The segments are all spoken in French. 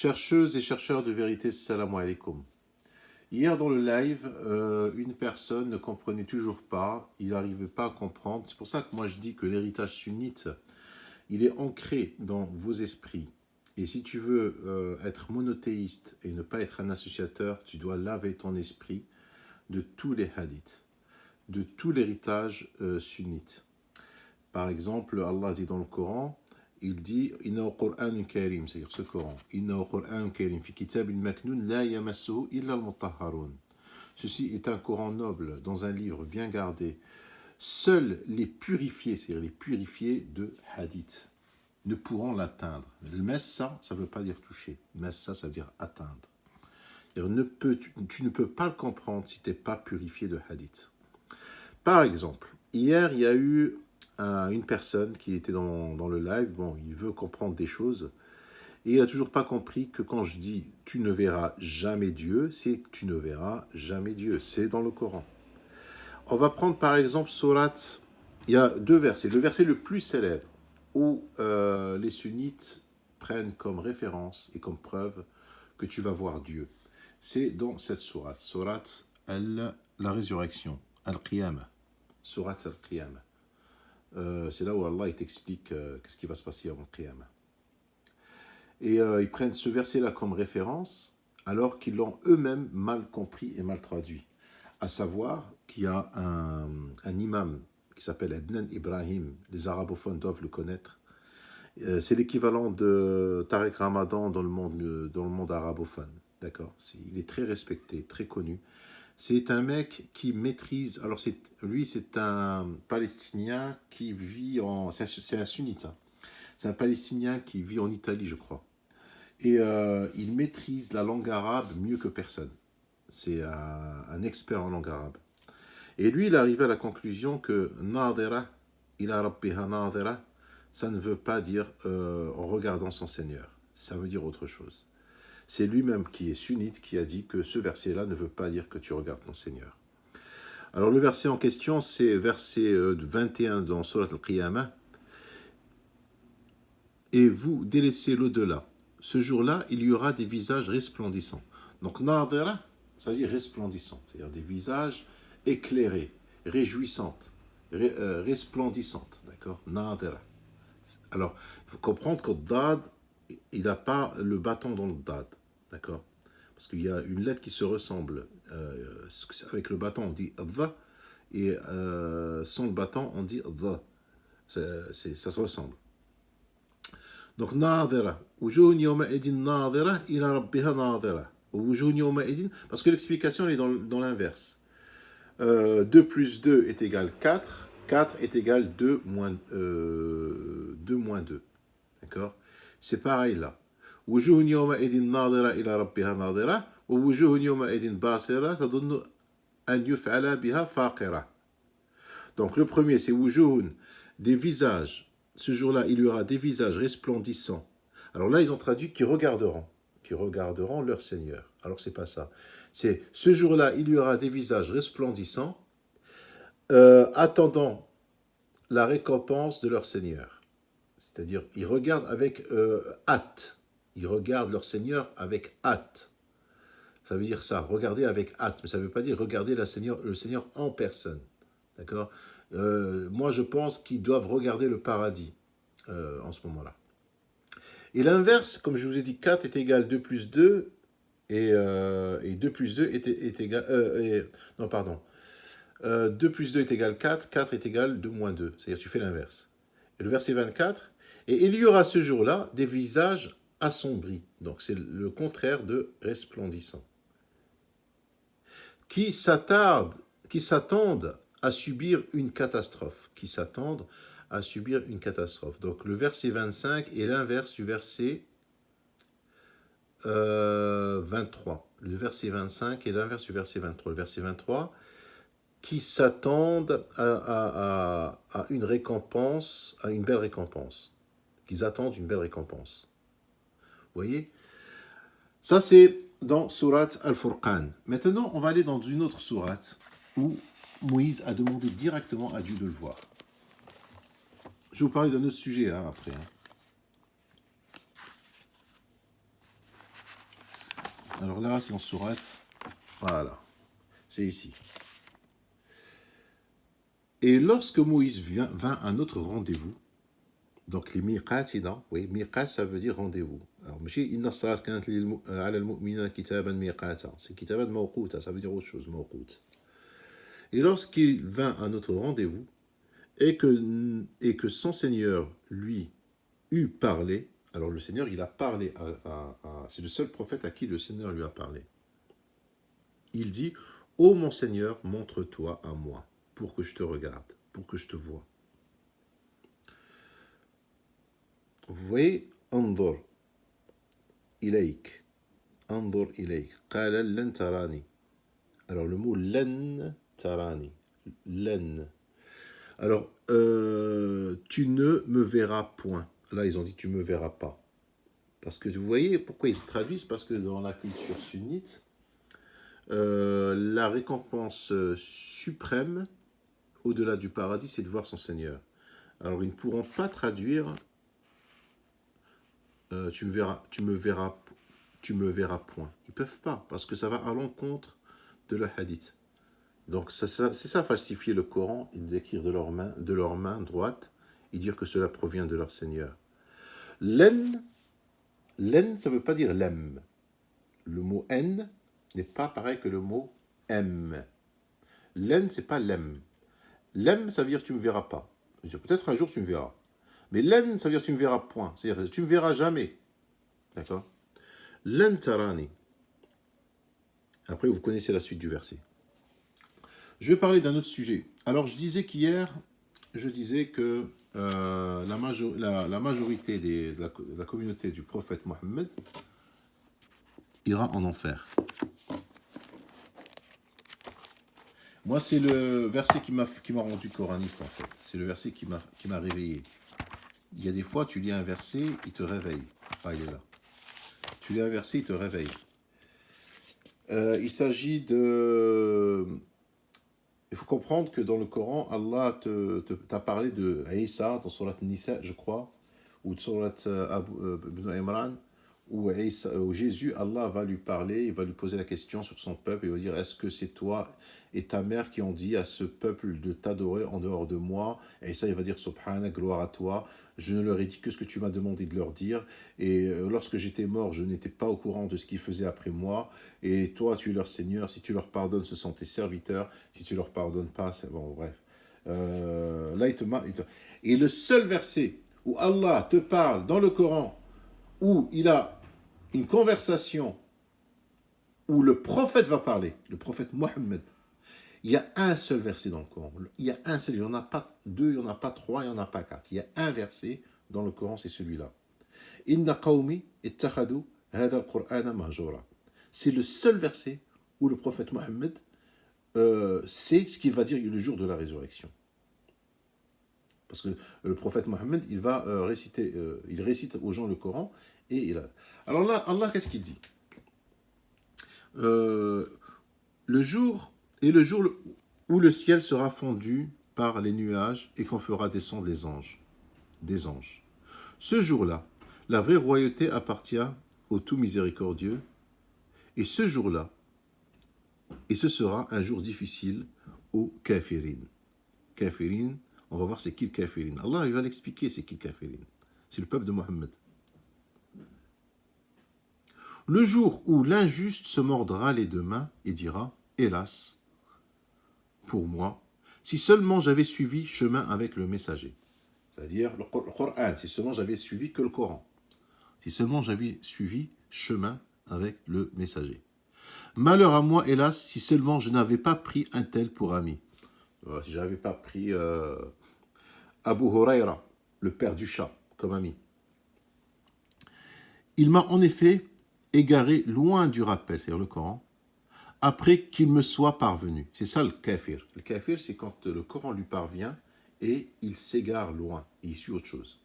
Chercheuses et chercheurs de vérité, salam alaikum. Hier dans le live, une personne ne comprenait toujours pas, il n'arrivait pas à comprendre. C'est pour ça que moi je dis que l'héritage sunnite, il est ancré dans vos esprits. Et si tu veux être monothéiste et ne pas être un associateur, tu dois laver ton esprit de tous les hadiths, de tout l'héritage sunnite. Par exemple, Allah dit dans le Coran, il dit Inna Qur'an Karim, c'est-à-dire ce Coran. Inna Qur'an Karim fi kitab maknoun la yamassuhu illa al-mutahharun. Ceci est un Coran noble dans un livre bien gardé. Seuls les purifiés, c'est-à-dire les purifiés de hadith, ne pourront l'atteindre. Le messa, ça ne veut pas dire toucher. Messa, ça veut dire atteindre. Tu ne peux pas le comprendre si tu n'es pas purifié de hadith. Par exemple, hier, il y a eu une personne qui était dans le live. Bon, il veut comprendre des choses. Et il n'a toujours pas compris que quand je dis « tu ne verras jamais Dieu », c'est « tu ne verras jamais Dieu ». C'est dans le Coran. On va prendre par exemple Surat. Il y a deux versets. Le verset le plus célèbre où les sunnites prennent comme référence et comme preuve que tu vas voir Dieu. C'est dans cette sourate. Sourate la résurrection. Al-Qiyamah. Sourate Al-Qiyamah. C'est là où Allah t'explique ce qui va se passer avant Qiyamah. Et ils prennent ce verset-là comme référence, alors qu'ils l'ont eux-mêmes mal compris et mal traduit. À savoir qu'il y a un imam qui s'appelle Adnan Ibrahim, les arabophones doivent le connaître. C'est l'équivalent de Tariq Ramadan dans le monde arabophone. D'accord ? Il est très respecté, très connu. C'est un mec qui maîtrise. Alors, lui, c'est un Palestinien qui vit en. C'est un sunnite, ça. C'est un Palestinien qui vit en Italie, je crois. Et il maîtrise la langue arabe mieux que personne. C'est un expert en langue arabe. Et lui, il est arrivé à la conclusion que Nadira, ila rabbiha nadira, ça ne veut pas dire en regardant son Seigneur. Ça veut dire autre chose. C'est lui-même qui est sunnite qui a dit que ce verset-là ne veut pas dire que tu regardes ton Seigneur. Alors le verset en question, c'est verset 21 dans Surat Al-Qiyamah. Et vous délaissez l'au-delà. Ce jour-là, il y aura des visages resplendissants. Donc nadira, ça veut dire resplendissant, c'est-à-dire des visages éclairés, réjouissantes, resplendissantes, d'accord? Nadira. Alors, il faut comprendre que dad, il n'a pas le bâton dans le dad, d'accord? Parce qu'il y a une lettre qui se ressemble. Avec le bâton, on dit dha, et sans le bâton, on dit dha. Ça se ressemble. Donc, nadira. Wujuhun yawma idin nadira ila rabbiha nadira. Wujuhun yawma idin. Parce que l'explication elle est dans l'inverse. 2 plus 2 est égal 4. 4 est égal 2 moins 2. D'accord? C'est pareil là. Wujuhun yawma idin nadira ila rabbiha nadira. Wujuhun yawma idin basira tadunnu an yuf'ala biha faqira. Donc, le premier, c'est wujuhun, des visages. Ce jour-là, il y aura des visages resplendissants. Alors là, ils ont traduit qui regarderont leur Seigneur. Alors, c'est pas ça. C'est ce jour-là, il y aura des visages resplendissants, attendant la récompense de leur Seigneur. C'est-à-dire, ils regardent avec hâte. Ils regardent leur Seigneur avec hâte. Ça veut dire ça, regarder avec hâte. Mais ça ne veut pas dire regarder le Seigneur en personne. D'accord ? Moi, je pense qu'ils doivent regarder le paradis en ce moment-là. Et l'inverse, comme je vous ai dit, 4 est égal 2 plus 2, et 2 plus 2 est égal... non, pardon. 2 plus 2 est égal 4, 4 est égal 2 moins 2. C'est-à-dire tu fais l'inverse. Et le verset 24, et il y aura ce jour-là des visages assombris. Donc c'est le contraire de resplendissant. Qui s'attendent à subir une catastrophe. Donc le verset 25 est l'inverse du verset 23. Le verset 25 est l'inverse du verset 23. Le verset 23, qui s'attendent à une récompense, à une belle récompense. Qu'ils attendent une belle récompense. Vous voyez ? Ça, c'est dans Surat Al-Furqan. Maintenant, on va aller dans une autre sourate où Moïse a demandé directement à Dieu de le voir. Je vais vous parler d'un autre sujet après. Alors là, c'est en sourate. Voilà. C'est ici. Et lorsque Moïse vint à notre rendez-vous, donc les miqatina, oui, miqat ça veut dire rendez-vous. Alors, inna salat kanat ala al-mu'minina kitaban miqata. C'est kitaban mawquta, ça veut dire autre chose, mawqut. Et lorsqu'il vint à notre rendez-vous, et que son Seigneur lui eut parlé, alors le Seigneur il a parlé c'est le seul prophète à qui le Seigneur lui a parlé. Il dit, ô mon Seigneur, montre-toi à moi, pour que je te regarde, pour que je te vois. Vous voyez, Andur ilayk, Andur ilayk, qala lan tarani. Alors le mot lan tarani, lan. Alors, tu ne me verras point. Là, ils ont dit tu me verras pas. Parce que vous voyez pourquoi ils se traduisent, parce que dans la culture sunnite, la récompense suprême au-delà du paradis, c'est de voir son Seigneur. Alors, ils ne pourront pas traduire tu me verras point. Ils peuvent pas, parce que ça va à l'encontre de le hadith. Donc, c'est ça, falsifier le Coran et d'écrire de leur main droite et dire que cela provient de leur Seigneur. Len, ça ne veut pas dire lem. Le mot en n'est pas pareil que le mot m. Len, c'est pas lem. Lem, ça veut dire tu me verras pas. Peut-être un jour tu me verras. Mais len, ça veut dire tu me verras point. C'est-à-dire tu me verras jamais. D'accord? Len tarani. Après, vous connaissez la suite du verset. Je vais parler d'un autre sujet. Alors, je disais que la majorité de la communauté du prophète Mohammed ira en enfer. Moi, c'est le verset qui m'a rendu coraniste, en fait. C'est le verset qui m'a réveillé. Il y a des fois, tu lis un verset, il te réveille. Ah, il est là. Tu lis un verset, il te réveille. Il s'agit de... Il faut comprendre que dans le Coran, Allah t'a parlé de Isa, dans Surat Nisa, je crois, ou de Surat Ibn Imran, où Jésus, Allah va lui parler, il va lui poser la question sur son peuple, il va dire, est-ce que c'est toi et ta mère qui ont dit à ce peuple de t'adorer en dehors de moi? Et ça, il va dire, Subhanak, gloire à toi, je ne leur ai dit que ce que tu m'as demandé de leur dire, et lorsque j'étais mort, je n'étais pas au courant de ce qu'ils faisaient après moi, et toi, tu es leur Seigneur, si tu leur pardonnes, ce sont tes serviteurs, si tu leur pardonnes pas, c'est bon, bref. Là, Et le seul verset où Allah te parle dans le Coran, où il a une conversation où le prophète va parler, le prophète Mohammed, il y a un seul verset dans le Coran. Il y a un seul, il n'y en a pas deux, il n'y en a pas trois, il n'y en a pas quatre. Il y a un verset dans le Coran, c'est celui-là. Inna qawmi ittakhadou hada al-Qur'ana mahjura. C'est le seul verset où le prophète Mohammed sait ce qu'il va dire le jour de la résurrection. Parce que le prophète Mohammed, il va il récite aux gens le Coran. Alors là, Allah, qu'est-ce qu'il dit? Le jour où le ciel sera fondu par les nuages et qu'on fera descendre les anges, des anges. Ce jour-là, la vraie royauté appartient au tout miséricordieux. Et ce jour-là, et ce sera un jour difficile aux kafirin. Kafirin, on va voir c'est qui le kafirin. Allah, il va l'expliquer c'est qui le kafirin. C'est le peuple de Mohammed. Le jour où l'injuste se mordra les deux mains et dira « Hélas, pour moi, si seulement j'avais suivi chemin avec le messager. » C'est-à-dire le Coran, si seulement j'avais suivi que le Coran. Si seulement j'avais suivi chemin avec le messager. Malheur à moi, hélas, si seulement je n'avais pas pris un tel pour ami. Si je n'avais pas pris Abu Huraira, le père du chat, comme ami. Il m'a en effet égaré loin du rappel, c'est-à-dire le Coran, après qu'il me soit parvenu. C'est ça le kafir. Le kafir, c'est quand le Coran lui parvient et il s'égare loin, et il suit autre chose.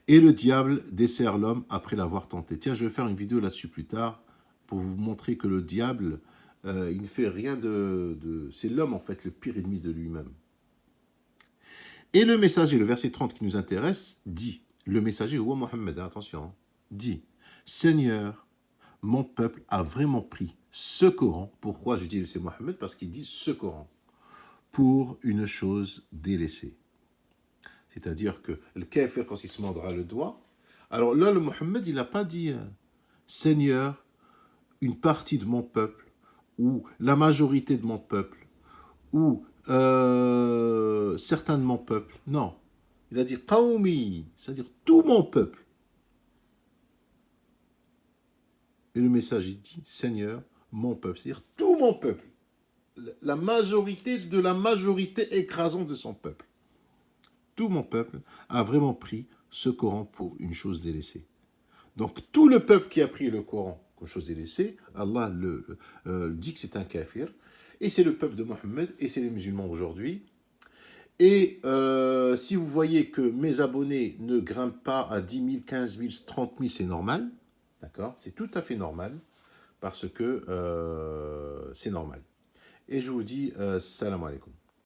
Et le diable dessert l'homme après l'avoir tenté. Tiens, je vais faire une vidéo là-dessus plus tard pour vous montrer que le diable, il ne fait rien c'est l'homme, en fait, le pire ennemi de lui-même. Et le messager, le verset 30 qui nous intéresse, dit, le messager, Mohammed, attention, dit, Seigneur, mon peuple a vraiment pris ce Coran. Pourquoi je dis c'est Mohammed? Parce qu'il dit ce Coran pour une chose délaissée. C'est-à-dire que le kafir, quand il se mordra le doigt, alors là, le Mohammed, il n'a pas dit Seigneur, une partie de mon peuple, ou la majorité de mon peuple, ou certains de mon peuple. Non. Il a dit Qawmi, c'est-à-dire tout mon peuple. Et le message, il dit Seigneur, mon peuple, c'est-à-dire tout mon peuple. La majorité de la majorité écrasante de son peuple. Tout mon peuple a vraiment pris ce Coran pour une chose délaissée. Donc tout le peuple qui a pris le Coran comme chose délaissée, Allah dit que c'est un kafir, et c'est le peuple de Mohammed, et c'est les musulmans aujourd'hui. Et si vous voyez que mes abonnés ne grimpent pas à 10 000, 15 000, 30 000, c'est normal, d'accord? C'est tout à fait normal, parce que c'est normal. Et je vous dis, salam alaikum.